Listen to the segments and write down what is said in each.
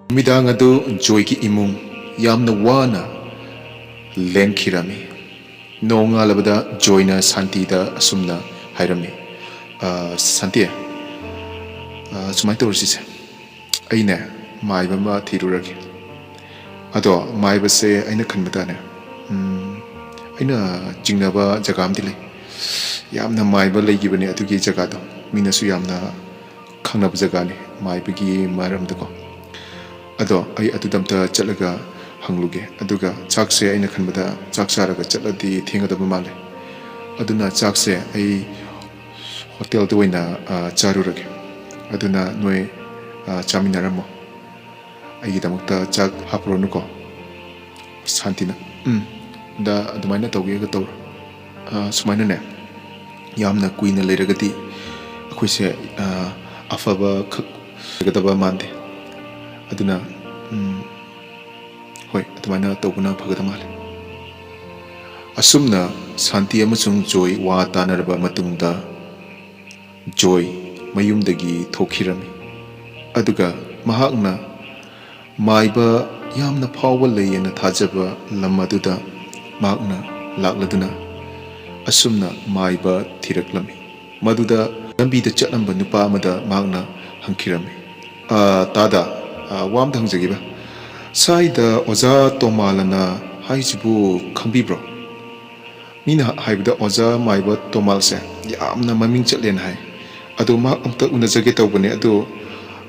Midang adu Joy ki imung yamna wana lenkirami. Nonga labada Joy na Santi da asumna hairami. Santi sumai tawrisi aina maiba ma thiruragi. Ado maiba se aina khanbada ne. Aina jingnaba jaga amdi lay. Yamna maiba laygibane adugi jaga do. Minasu yamna khangnaba jaga ne maibagi maramdako. Ado ay atudamta chalaga hangluge aduga chakse aina khanbada chaksaraga chaladi thengadaba male aduna chakse ay hotel da oina charurage aduna noi chaminaramo ay damakta chak hapronuko santina da adumaina tawge ga tawra sumaina ne yamna kuina leiragati akoise afaba gadaba mande aduna hoi adumaina tawbuna phagada male asumna Santi amasung Joy wa tanaraba matungda Joy mayumdagi thokhirami aduga mahakna maiba yamna phawba layena thajaba lamaduda mahakna lakladuna asumna maiba thiraklami maduda lambida chatnamba nupa amada mahakna hangkhirami tada wam thangjagiba saida oza tomalana haijibu khangbibro mina haibda oza maiba tomalse yamna maming chatlen hai ado ma amta unajage tawbane ado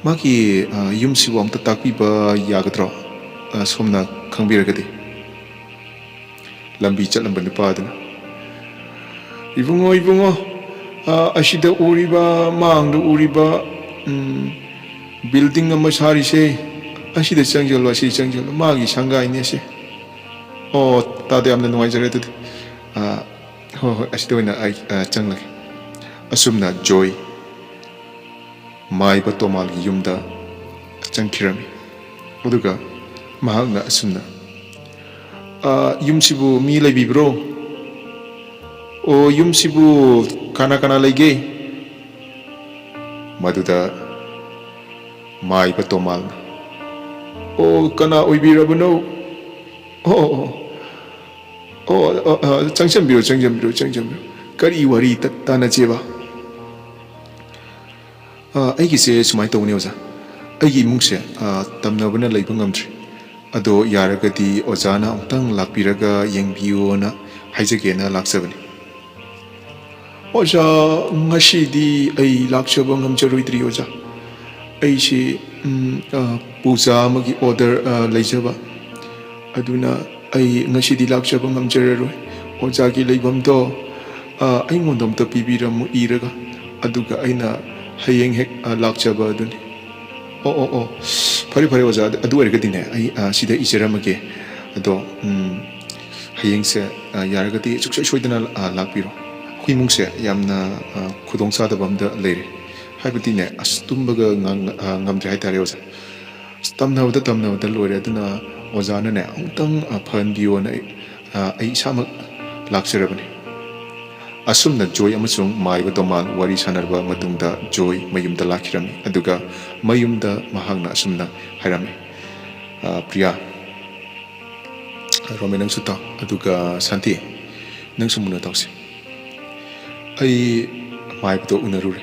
maki yumsi wa amta takpiba yagadro somna khangbiragadi lambi chatlamba nupa aduna ibungo ashida uriba maangda uriba building ama sarise ashida changjalo asi changjalo magi sangai ne se tade amna nuaijare adu ashida oina ai changlage asumna Joy maiba tomalgi yumda changkhirami aduga mahakna asumna yumsibu mi laibibro yumsibu kana laige maduda maiba tomal kana oibirabano changjambiro kari wari tanajeba aigise sumai tawne oza aigi imungse tamnabana laiba ngamdri ado yaragadi ozana amtang lakpiraga yengbiyo haijagena laksabani oza ngashidi ai lakshaba ngamjaroidri oza aisi puja amagi order laijaba aduna ai ngashidi lakshaba ngamjararoi ozagi laibamdo aingonda amta pibiramu iraga aduga aina hayeng hek lakchaba aduni fare oza adu ergadine ai sida iseramage ado hayeng se yaragati suksoi soidana lakpiro huimungse yamna khudong sadabamda leire haibadine astumbaga ngamdre haitare oza tamnawda loire aduna ozana ne amtang phanbiyo na ai samak laksarabani asumna Joy amasung maiba tomal wari sanarba matungda Joy mayumda lakhirami aduga mayumda mahakna asumna hairami priya rome nang suta aduga Santi nang sumuna tawse ai maiba to unarure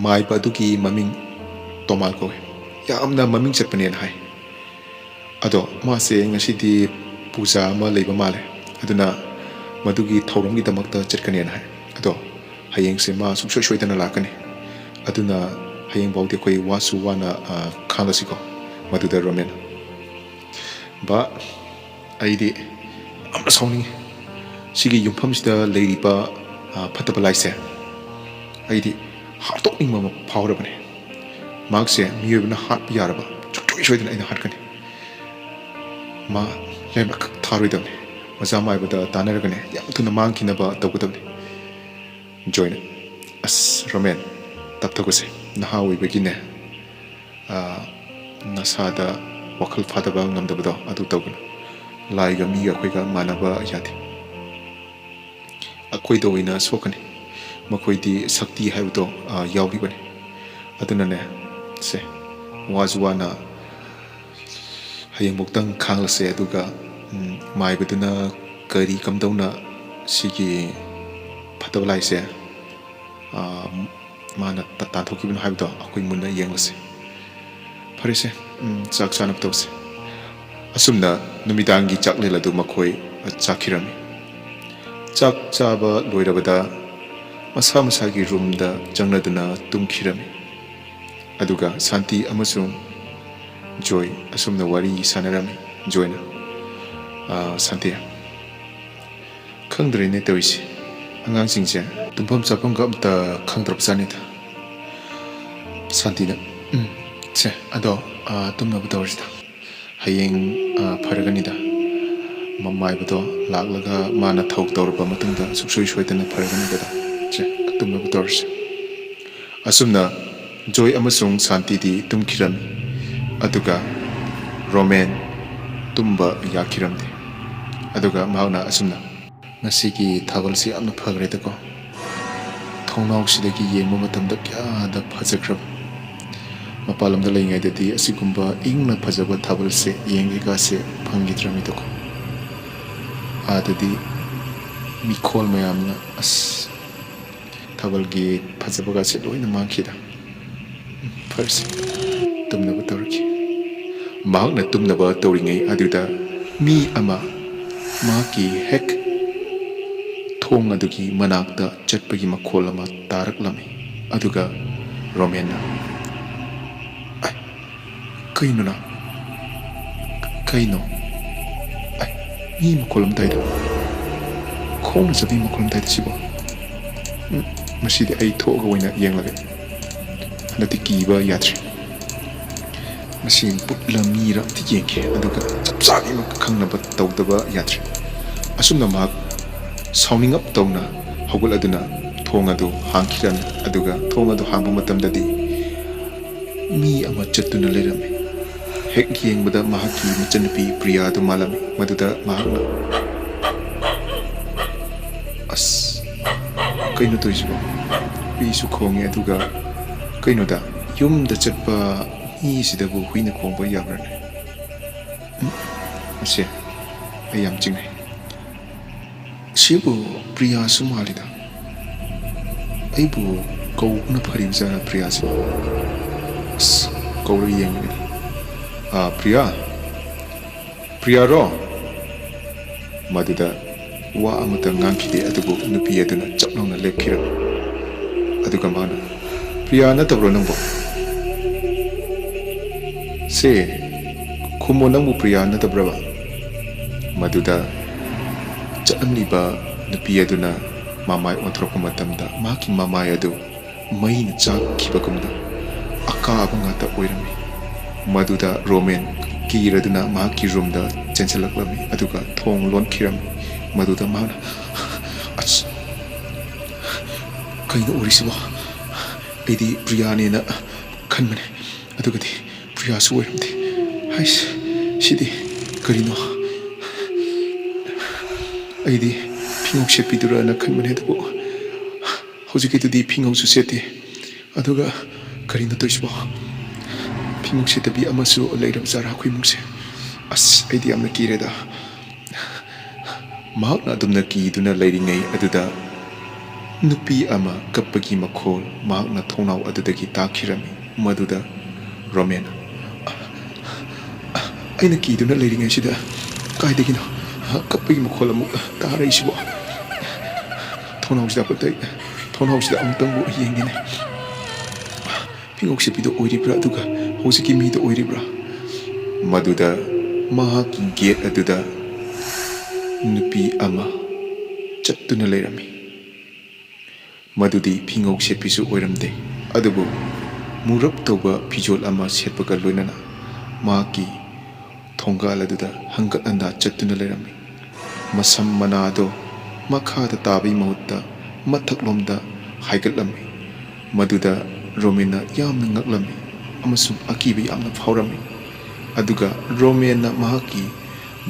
maiba adugi maming tomal ko yamna maming chatpanen hai ado mase ngasidi puja ama leiba male aduna madugi thauramgi damakta chatkanian hai ado hayeng se ma suksoi soidana lakani aduna hayeng bauti koi wasu wana khalasiko maduda romen ba aidi amna sauni sigi yumpham sida leiriba phataba laise aidi hartok ning mama phawrabane magse miyobna hat yaraba suksoi soidana aina hatkani ma lema tharoidamne maza maibada tanaragane yam tuna mangkinaba tawgadabne Joy as romen taptagose nahawi begine nasada wakal fadaba ngamdabado adu tawgana laiga miga khoiga manaba yati akoido ina sokani makoidi sakti haibdo yauribane aduna ne se wazwana ꯍꯌꯦꯡꯃꯨꯛꯇꯪ ꯈꯥꯡꯂꯁꯦ ꯑꯗꯨꯒ ꯃꯥꯏꯕꯗꯨꯅ ꯀꯔꯤ ꯀꯝꯗꯧꯅ ꯁꯤꯒꯤ ꯐꯠꯇꯕ ꯂꯥꯏꯁꯦ ꯃꯥꯅ ꯇꯥꯟꯊꯣꯛꯈꯤꯕꯅꯣ ꯍꯥꯏꯕꯗꯣ ꯑꯩꯈꯣꯏ ꯃꯨꯟꯅ ꯌꯦꯡꯂꯁꯦ ꯐꯔꯦꯁꯦ ꯆꯥꯛ ꯆꯥꯅꯕ ꯇꯧꯁꯦ ꯑꯁꯨꯝꯅ ꯅꯨꯃꯤꯗꯥꯡꯒꯤ ꯆꯥꯛꯂꯦꯟ ꯑꯗꯨ ꯃꯈꯣꯏ ꯆꯥꯈꯤꯔꯝꯃꯤ ꯆꯥꯛ ꯆꯥꯕ ꯂꯣꯏꯔꯕꯗ ꯃꯁꯥ ꯃꯁꯥꯒꯤ ꯔꯨꯝꯗ ꯆꯪꯅꯗꯨꯅ ꯇꯨꯝꯈꯤꯔꯝꯃꯤ ꯑꯗꯨꯒ ꯁꯥꯟꯇꯤ ꯑꯃꯁꯨꯡ ꯖꯣꯏ ꯑꯁꯨꯝꯅ ꯋꯥꯔꯤ ꯁꯥꯟꯅꯔꯝꯃꯤ ꯖꯣꯏꯅ ꯁꯥꯟꯇꯤ ꯈꯪꯗ꯭ꯔꯦꯅꯦ ꯇꯧꯔꯤꯁꯦ ꯑꯉꯥꯡꯁꯤꯡꯁꯦ ꯇꯨꯝꯐꯝ ꯆꯥꯐꯝꯒ ꯑꯝꯇ ꯈꯪꯗ꯭ꯔꯕꯖꯥꯠꯅꯤꯗ ꯁꯥꯟꯇꯤꯅ ꯁꯦ ꯑꯗꯣ ꯇꯨꯝꯅꯕ ꯇꯧꯔꯁꯤꯗ ꯍꯌꯦꯡ ꯐꯔꯒꯅꯤꯗ ꯃꯃꯥꯏꯕꯗꯣ ꯂꯥꯛꯂꯒ ꯃꯥꯅ ꯊꯧ ꯇꯧꯔꯕ ꯃꯇꯨꯡꯗ ꯁꯨꯡꯁꯣꯏ ꯁꯣꯏꯗꯅ ꯐꯔꯒꯅꯤꯗ ꯁꯦ ꯇꯨꯝꯅꯕ ꯇꯧꯔꯁꯤ ꯑꯁꯨꯝꯅ ꯖꯣꯏ ꯑꯃꯁꯨꯡ ꯁꯥꯟꯇꯤꯗꯤ ꯇꯨꯝꯈꯤꯔꯝꯃꯤ ꯑꯗꯨꯒ Roman tumba yakiramde aduga mahakna asumna ngasigi thabalsi amna phagre ko thongnau sidagi yengma matamda kya da phajakrab mapalamda leingai dadi asigumba ingna phajaba thabalse yengi ga se phangidrami ko adadi mikhol mayamna as thabalgi phajaba ga se loina mangkhida first tumna batarki mahakna tumna ba tawringai aduda mi ama maki hek thong adugi manakta chatpagi makhol ama taraklami aduga romena ai kaino na kaino ai ni makholam taida khong sabi makholam taida sibo masidi ai thoga oina yenglaga nati kiba yatri machine put lamira ti yengke aduga chapsagi mak khangnaba tawdaba yatri asumna mak sounding up tawna hogul aduna thong adu hangkiran aduga thong adu hangba matamdadi mi ama chattuna lerame hek yengbada mahaki machanpi priya adu malami maduda mahakna as kaino toisibo pisu khonge aduga kaino da yumda chatpa ni sidabu huina khongba yabrane ase ayam jingai sibu priya sumalida aibu kauna pharibza priya si kauri yengi priya ro maduda wa amuta ngangkide adubu nupi aduna chapnauna lepkhira aduga mana priya na tabro nangbo se kumo nangbu priya na tabraba maduda chatliba nupi aduna mamai onthropa matamda maki mamai adu maina chakkhibagumda akaba ngata oirami maduda roman kiraduna maki roomda chenchalaklami aduga thong lonkirami maduda mana ach kaina orisiba edi priyane na khanmane adugadi priya su oiramde hais sidi karino aidi phingok shepidura na khanmane adu hojikitudi phingok su sete aduga karino toisbo phingok setabi amasu leiram zara khuimungse as aidi amna kireda mahakna adumna kiduna leiringai aduda nupi ama kappagi makhol mahakna thongnau adudagi takhirami maduda romena aina kiduna leiringai sida kaidagino kappagi makhol amu taraisibo thongnau sida patai thongnau sida amtangbu yengine phingok sepido oiribra aduga hosiki mi do oiribra maduda mahaki gate aduda nupi ama chattuna leirami madudi phingok sepisu oiramde adubu murap toba phijol ama setpaga loinana maki thongal aduda hangat anda chattuna leirami masam manado makhada tabi mahutta mathaklomda haigatlami maduda romena yamna ngaklami amasung akibi yamna phaurami aduga romena mahaki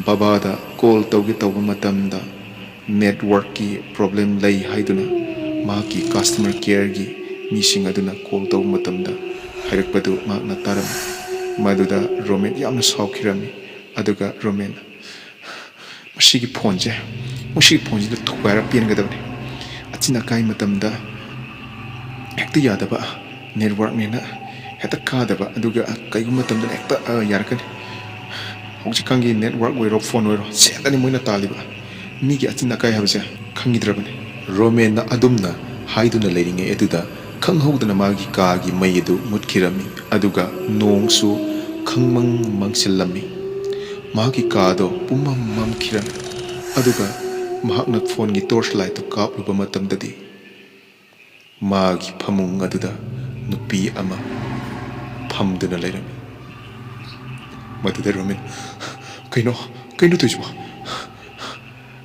babada call tawge tawba matamda network ki problem lay haiduna mahaki customer care gi mising aduna call tawba matamda hairakpadu mahakna taram maduda romen yamna saukhirami ꯑꯗꯨꯒ Roman ꯃꯁꯤꯒꯤ ꯐꯣꯟꯁꯤꯗ ꯊꯨꯒꯥꯏꯔ ꯄꯤꯟꯒꯗꯕꯅꯤ ꯑꯆꯤꯟ ꯑꯀꯥꯏ ꯃꯇꯝꯗ ꯍꯦꯛꯇ ꯌꯥꯗꯕ ꯅꯦꯠꯋꯥꯔꯛꯅꯦꯅ ꯍꯦꯛꯇ ꯀꯥꯗꯕ ꯑꯗꯨꯒ ꯀꯩꯒꯨꯝꯕ ꯃꯇꯝꯗꯅ ꯍꯦꯛꯇ ꯌꯥꯔꯛꯀꯅꯤ ꯍꯧꯖꯤꯛꯀꯥꯟꯒꯤ ꯅꯦꯠꯋꯥꯔꯛ ꯑꯣꯏꯔꯣ ꯐꯣꯟ ꯑꯣꯏꯔꯣ ꯁꯦꯟꯗꯅꯤ ꯃꯣꯏꯅ ꯇꯥꯜꯂꯤꯕ ꯃꯤꯒꯤ ꯑꯆꯤꯟ ꯑꯀꯥꯏ ꯍꯥꯏꯕꯁꯦ ꯈꯪꯈꯤꯗ꯭ꯔꯕꯅꯤ ꯔꯣꯃꯦꯟꯅ ꯑꯗꯨꯝꯅ ꯍꯥꯏꯗꯨꯅ ꯂꯩꯔꯤꯉꯩ ꯑꯗꯨꯗ ꯈꯪꯍꯧꯗꯅ ꯃꯥꯒꯤ ꯀꯥꯒꯤ ꯃꯩ ꯑꯗꯨ ꯃꯨꯠꯈꯤꯔꯝꯃꯤ ꯑꯗꯨꯒ ꯅꯣꯡꯁꯨ ꯈꯪꯃꯪ ꯃꯪꯁꯤꯜꯂꯝꯃꯤ ꯃꯍꯥꯛꯀꯤ ꯀꯥꯗꯣ ꯄꯨꯝꯃꯝ ꯃꯝꯈꯤꯔꯝꯃꯤ ꯑꯗꯨꯒ ꯃꯍꯥꯛꯅ ꯐꯣꯟꯒꯤ ꯇꯣꯔꯆ ꯂꯥꯏꯠꯇꯨ ꯀꯥꯞꯂꯨꯕ ꯃꯇꯝꯗꯗꯤ ꯃꯥꯒꯤ ꯐꯃꯨꯡ ꯑꯗꯨꯗ ꯅꯨꯄꯤ ꯑꯃ ꯐꯝꯗꯨꯅ ꯂꯩꯔꯝꯃꯤ ꯃꯗꯨꯗ ꯔꯣꯃꯦꯟ ꯀꯩꯅꯣ ꯇꯧꯏꯁꯤꯕꯣ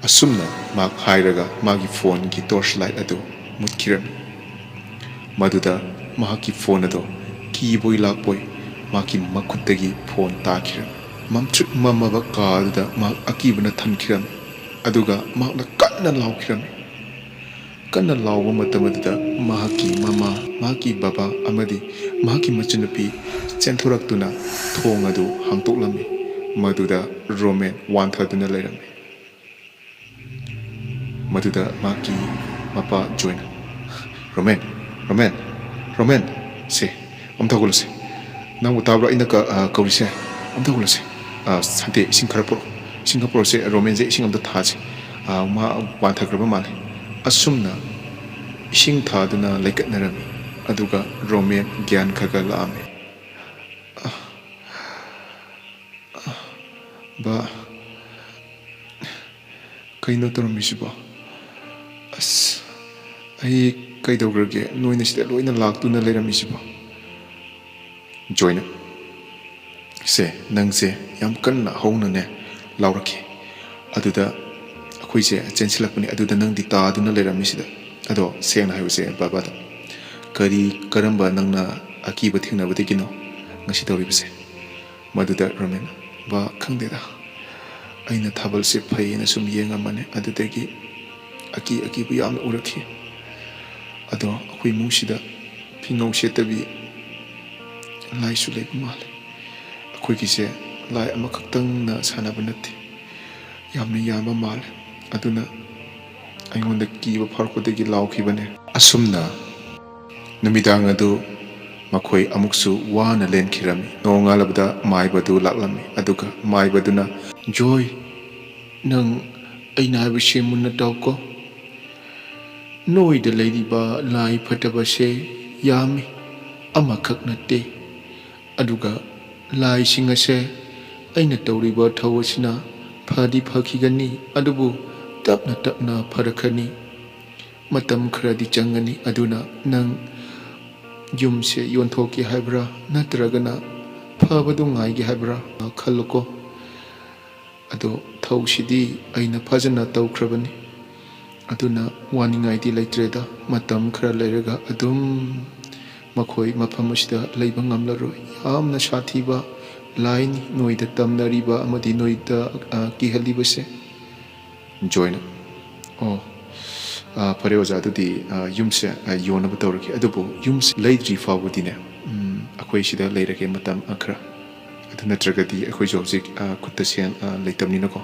ꯑꯁꯨꯝꯅ ꯃꯍꯥꯛ ꯍꯥꯏꯔꯒ ꯃꯥꯒꯤ ꯐꯣꯟꯒꯤ ꯇꯣꯔꯆ ꯂꯥꯏꯠ ꯑꯗꯨ ꯃꯨꯠꯈꯤꯔꯝꯃꯤ ꯃꯗꯨꯗ ꯃꯍꯥꯛꯀꯤ ꯐꯣꯟ ꯑꯗꯣ ꯀꯤꯕꯣꯏ ꯂꯥꯛꯄꯣꯏ ꯃꯍꯥꯛꯀꯤ ꯃꯈꯨꯠꯇꯒꯤ ꯐꯣꯟ ꯇꯥꯈꯤꯔꯝꯃꯤ ꯃꯝꯇ꯭ꯔꯤꯛ ꯃꯝꯃꯕ ꯀꯥ ꯑꯗꯨꯗ ꯃꯍꯥꯛ ꯑꯀꯤꯕꯅ ꯊꯟꯈꯤꯔꯝꯃꯤ ꯑꯗꯨꯒ ꯃꯍꯥꯛꯅ ꯀꯟꯅ ꯂꯥꯎꯈꯤꯔꯝꯃꯤ ꯀꯟꯅ ꯂꯥꯎꯕ ꯃꯇꯝ ꯑꯗꯨꯗ ꯃꯍꯥꯛꯀꯤ ꯃꯃꯥ ꯃꯍꯥꯛꯀꯤ ꯕꯕꯥ ꯑꯃꯗꯤ ꯃꯍꯥꯛꯀꯤ ꯃꯆꯟꯅꯨꯄꯤ ꯆꯦꯟꯊꯣꯔꯛꯇꯨꯅ ꯊꯣꯡ ꯑꯗꯨ ꯍꯥꯡꯇꯣꯛꯂꯝꯃꯤ ꯃꯗꯨꯗ ꯔꯣꯃꯦꯟ ꯋꯥꯟꯊꯗꯨꯅ ꯂꯩꯔꯝꯃꯤ ꯃꯗꯨꯗ ꯃꯍꯥꯛꯀꯤ ꯃꯄꯥ ꯖꯣꯏꯅ ꯔꯣꯃꯦꯟ ꯁꯦ ꯑꯝꯇ ꯍꯧꯒꯠꯂꯁꯦ ꯅꯪꯕꯨ ꯇꯥꯕ꯭ꯔꯣ ꯑꯩꯅ ꯀꯧꯔꯤꯁꯦ ꯑꯝꯇ ꯍꯧꯒꯠꯂꯁꯦ ꯁꯟꯇꯦ ꯏꯁꯤꯡ ꯈꯔ ꯄꯨꯔꯛꯁꯦ ꯔꯣꯃꯦꯟꯁꯦ ꯏꯁꯤꯡ ꯑꯝꯇ ꯊꯥꯁꯦ ꯃꯥ ꯋꯥꯟꯊꯈ꯭ꯔꯕ ꯃꯥꯜꯂꯦ ꯑꯁꯨꯝꯅ ꯏꯁꯤꯡ ꯊꯥꯗꯨꯅ ꯂꯩꯀꯠꯅꯔꯝꯃꯤ ꯑꯗꯨꯒ ꯔꯣꯃꯦꯟ ꯒ꯭ꯌꯥꯟ ꯈꯔ ꯂꯥꯛꯑꯝꯃꯤ ꯕꯥ ꯀꯩꯅꯣ ꯇꯧꯔꯝꯃꯤꯁꯤꯕꯣ ꯑꯁ ꯑꯩ ꯀꯩꯗꯧꯈ꯭ꯔꯒꯦ ꯅꯣꯏꯅ ꯁꯤꯗ ꯂꯣꯏꯅ ꯂꯥꯛꯇꯨꯅ ꯂꯩꯔꯝꯃꯤꯁꯤꯕꯣ ꯖꯣꯏꯅ ꯁꯦ ꯅꯪꯁꯦ ꯌꯥꯝ ꯀꯟꯅ ꯍꯧꯅꯅꯦ ꯂꯥꯎꯔꯛꯈꯤ ꯑꯗꯨꯗ ꯑꯩꯈꯣꯏꯁꯦ ꯆꯦꯟꯁꯤꯜꯂꯛꯄꯅꯤ ꯑꯗꯨꯗ ꯅꯪꯗꯤ ꯇꯥꯗꯨꯅ ꯂꯩꯔꯝꯃꯤꯁꯤꯗ ꯑꯗꯣ ꯁꯦꯡꯅ ꯍꯥꯏꯕꯁꯦ ꯕꯕꯥꯗ ꯀꯔꯝꯕ ꯅꯪꯅ ꯑꯀꯤꯕ ꯊꯦꯡꯅꯕꯗꯒꯤꯅꯣ ꯉꯁꯤ ꯇꯧꯔꯤꯕꯁꯦ ꯃꯗꯨꯗ ꯔꯣꯃꯦꯟ ꯕꯥ ꯈꯪꯗꯦꯗ ꯑꯩꯅ ꯊꯥꯕꯜꯁꯦ ꯐꯩꯌꯦꯅ ꯁꯨꯝ ꯌꯦꯡꯉꯝꯕꯅꯦ ꯑꯗꯨꯗꯒꯤ ꯑꯀꯤꯕ ꯌꯥꯝꯅ ꯎꯔꯛꯈꯤ ꯑꯗꯣ ꯑꯩꯈꯣꯏ ꯏꯃꯨꯡꯁꯤꯗ ꯐꯤꯉꯧ ꯁꯦꯠꯇꯕꯤ ꯂꯥꯏꯁꯨ ꯂꯩꯕ ꯃꯥꯜꯂꯦ ꯑꯩꯈꯣꯏꯒꯤꯁꯦ ꯂꯥꯏ ꯑꯃꯈꯛꯇꯪꯅ ꯁꯥꯟꯅꯕ ꯅꯠꯇꯦ ꯌꯥꯝꯅ ꯌꯥꯝꯕ ꯃꯥꯜꯂꯦ ꯑꯗꯨꯅ ꯑꯩꯉꯣꯟꯗ ꯀꯤꯕ ꯐꯥꯎꯔꯛꯄꯗꯒꯤ ꯂꯥꯎꯈꯤꯕꯅꯦ ꯑꯁꯨꯝꯅ ꯅꯨꯃꯤꯗꯥꯡ ꯑꯗꯨ ꯃꯈꯣꯏ ꯑꯃꯨꯛꯁꯨ ꯋꯥꯅ ꯂꯦꯟꯈꯤꯔꯝꯃꯤ ꯅꯣꯡꯉꯥꯜꯂꯕꯗ ꯃꯥꯏꯕꯗꯨ ꯂꯥꯛꯂꯝꯃꯤ ꯑꯗꯨꯒ ꯃꯥꯏꯕꯗꯨꯅ ꯖꯣꯏ ꯅꯪ ꯑꯩꯅ ꯍꯥꯏꯕꯁꯦ ꯃꯨꯟꯅ ꯇꯥꯎꯀꯣ ꯅꯣꯏꯗ ꯂꯩꯔꯤꯕ ꯂꯥꯏ ꯐꯠꯇꯕꯁꯦ ꯌꯥꯝꯃꯤ ꯑꯃꯈꯛ ꯅꯠꯇꯦ ꯑꯗꯨꯒ ꯂꯥꯏꯁꯤꯡ ꯑꯁꯦ ꯑꯩꯅ ꯇꯧꯔꯤꯕ ꯊꯧ ꯑꯁꯤꯅ ꯐꯗꯤ ꯐꯈꯤꯒꯅꯤ ꯑꯗꯨꯕꯨ ꯇꯞꯅ ꯇꯞꯅ ꯐꯔꯛꯀꯅꯤ ꯃꯇꯝ ꯈꯔꯗꯤ ꯆꯪꯒꯅꯤ ꯑꯗꯨꯅ ꯅꯪ ꯌꯨꯝꯁꯦ ꯌꯣꯟꯊꯣꯛꯀꯦ ꯍꯥꯏꯕ꯭ꯔꯥ ꯅꯠꯇ꯭ꯔꯒꯅ ꯐꯕꯗꯨ ꯉꯥꯏꯒꯦ ꯍꯥꯏꯕ꯭ꯔꯥ ꯈꯜꯂꯨꯀꯣ ꯑꯗꯣ ꯊꯧꯁꯤꯗꯤ ꯑꯩꯅ ꯐꯖꯅ ꯇꯧꯈ꯭ꯔꯕꯅꯤ ꯑꯗꯨꯅ ꯋꯥꯅꯤꯡꯉꯥꯏꯗꯤ ꯂꯩꯇ꯭ꯔꯦꯗ ꯃꯇꯝ ꯈꯔ ꯂꯩꯔꯒ ꯑꯗꯨꯝ ꯃꯈꯣꯏ ꯃꯐꯝ ꯑꯁꯤꯗ ꯂꯩꯕ ꯉꯝꯂꯔꯣꯏ ꯌꯥꯝꯅ ꯁꯥꯊꯤꯕ ꯂꯥꯏꯅꯤ ꯅꯣꯏꯗ ꯇꯝꯅꯔꯤꯕ ꯑꯃꯗꯤ ꯅꯣꯏꯗ ꯀꯤꯍꯜꯂꯤꯕꯁꯦ ꯖꯣꯏꯅ ꯑꯣ ꯐꯔꯦ ꯑꯣꯖꯥ ꯑꯗꯨꯗꯤ ꯌꯨꯝꯁꯦ ꯌꯣꯟꯅꯕ ꯇꯧꯔꯒꯦ ꯑꯗꯨꯕꯨ ꯌꯨꯝꯁꯦ ꯂꯩꯗ꯭ꯔꯤ ꯐꯥꯎꯕꯗꯤꯅꯦ ꯑꯩꯈꯣꯏ ꯁꯤꯗ ꯂꯩꯔꯒꯦ ꯃꯇꯝ ꯈꯔ ꯑꯗꯨ ꯅꯠꯇ꯭ꯔꯒꯗꯤ ꯑꯩꯈꯣꯏꯁꯨ ꯍꯧꯖꯤꯛ ꯈꯨꯠꯇ ꯁꯦꯟ ꯂꯩꯇꯕꯅꯤꯅꯀꯣ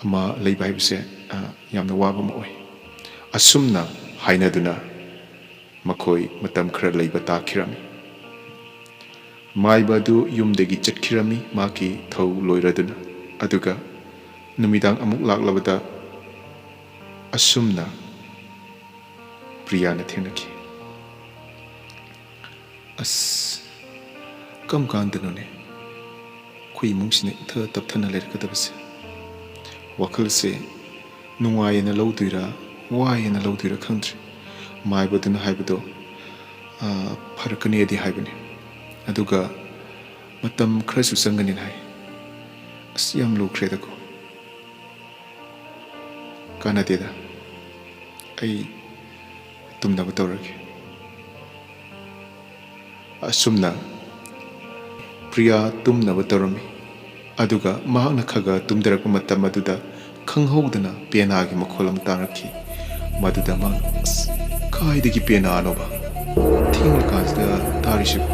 ꯑꯃ ꯂꯩꯕ ꯍꯥꯏꯕꯁꯦ ꯌꯥꯝꯅ ꯋꯥꯕ ꯑꯃ ꯑꯣꯏ ꯑꯁꯨꯝꯅ ꯍꯥꯏꯅꯗꯨꯅ ꯃꯈꯣꯏ ꯃꯇꯝ ꯈꯔ ꯂꯩꯕ ꯇꯥꯈꯤꯔꯝꯃꯤ ꯃꯥꯏꯕ ꯑꯗꯨ ꯌꯨꯝꯗꯒꯤ ꯆꯠꯈꯤꯔꯝꯃꯤ ꯃꯍꯥꯛꯀꯤ ꯊꯧ ꯂꯣꯏꯔꯗꯨꯅ ꯑꯗꯨꯒ ꯅꯨꯃꯤꯗꯥꯡ ꯑꯃꯨꯛ ꯂꯥꯛꯂꯕꯗ ꯑꯁꯨꯝꯅ ꯄ꯭ꯔꯤꯌꯥꯅ ꯊꯦꯡꯅꯈꯤ ꯑꯁ ꯀꯔꯝ ꯀꯥꯟꯗꯅꯣꯅꯦ ꯑꯩꯈꯣꯏ ꯏꯃꯨꯡꯁꯤꯅ ꯏꯊ ꯇꯞꯊꯅ ꯂꯩꯔꯛꯀꯗꯕꯁꯦ ꯋꯥꯈꯜꯁꯦ ꯅꯨꯡꯉꯥꯏꯌꯦꯅ ꯂꯧꯗꯣꯏꯔꯥ ꯋꯥꯏꯌꯦꯅ ꯂꯧꯗꯣꯏꯔꯥ ꯈꯪꯗ꯭ꯔꯦ ꯃꯥꯏꯕꯗꯨꯅ ꯍꯥꯏꯕꯗꯣ ꯐꯔꯛꯀꯅꯤꯗꯤ ꯍꯥꯏꯕꯅꯤ ꯑꯗꯨꯒ ꯃꯇꯝ ꯈꯔꯁꯨ ꯆꯪꯒꯅꯤꯅ ꯍꯥꯏ ꯑꯁ ꯌꯥꯝ ꯂꯨꯈ꯭ꯔꯦꯗꯀꯣ ꯀꯥꯟꯅꯗꯦꯗ ꯑꯩ ꯇꯨꯝꯅꯕ ꯇꯧꯔꯒꯦ ꯑꯁꯨꯝꯅ ꯄ꯭ꯔꯤꯌꯥ ꯇꯨꯝꯅꯕ ꯇꯧꯔꯝꯃꯤ ꯑꯗꯨꯒ ꯃꯍꯥꯛꯅ ꯈꯒ ꯇꯨꯝꯊꯔꯛꯄ ꯃꯇꯝ ꯑꯗꯨꯗ ꯈꯪꯍꯧꯗꯅ ꯄꯦꯅꯥꯒꯤ ꯃꯈꯣꯜ ꯑꯃ ꯇꯥꯔꯛꯈꯤ ꯃꯗꯨꯗ ꯃꯍꯥꯛ ꯑꯁ ꯀꯥꯏꯗꯒꯤ ꯄꯦꯅꯥꯅꯣꯕ ꯊꯦꯡꯂꯀꯥꯟꯁꯤꯗ ꯇꯥꯔꯤꯁꯤꯕꯨ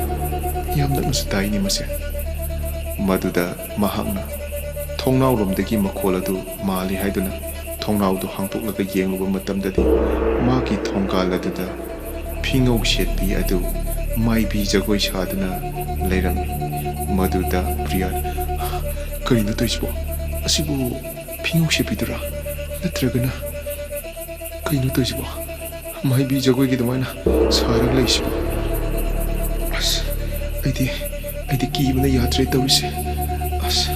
ꯌꯥꯝ ꯅꯛꯅꯁꯨ ꯇꯥꯏꯅꯤ ꯃꯁꯦ ꯃꯗꯨꯗ ꯃꯍꯥꯛꯅ ꯊꯣꯡꯅꯥꯎꯔꯣꯝꯗꯒꯤ ꯃꯈꯣꯜ ꯑꯗꯨ ꯃꯥꯜꯂꯤ ꯍꯥꯏꯗꯨꯅ ꯊꯣꯡꯅꯥꯎꯗꯨ ꯍꯥꯡꯇꯣꯛꯂꯒ ꯌꯦꯡꯂꯨꯕ ꯃꯇꯝꯗꯗꯤ ꯃꯥꯒꯤ ꯊꯣꯡꯒꯥꯜ ꯑꯗꯨꯗ ꯐꯤꯉꯧ ꯁꯦꯠꯄꯤ ꯑꯗꯨ ꯃꯥꯏꯕꯤ ꯖꯒꯣꯏ ꯁꯥꯗꯨꯅ ꯂꯩꯔꯝꯃꯤ꯫ ꯃꯗꯨꯗ ꯄ꯭ꯔꯤꯌꯥꯅ "ꯀꯔꯤꯅꯣ ꯇꯧꯔꯤꯁꯤꯕꯣ? ꯑꯁꯤꯕꯨ ꯐꯤꯉꯧ ꯁꯦꯠꯄꯤꯗꯨꯔꯥ? ꯅꯠꯇ꯭ꯔꯒꯅ ꯀꯩꯅꯣ ꯇꯧꯔꯤꯁꯤꯕꯣ? ꯃꯥꯏꯕꯤ ꯖꯒꯣꯏꯒꯤ ꯑꯗꯨꯃꯥꯏꯅ ꯁꯥꯔꯒ ꯂꯩꯁꯤꯕꯣ? ꯑꯁ ꯑꯩꯗꯤ ꯀꯤꯕꯅ ꯌꯥꯗ꯭ꯔꯦ ꯇꯧꯔꯤꯁꯦ꯫ ꯑꯁ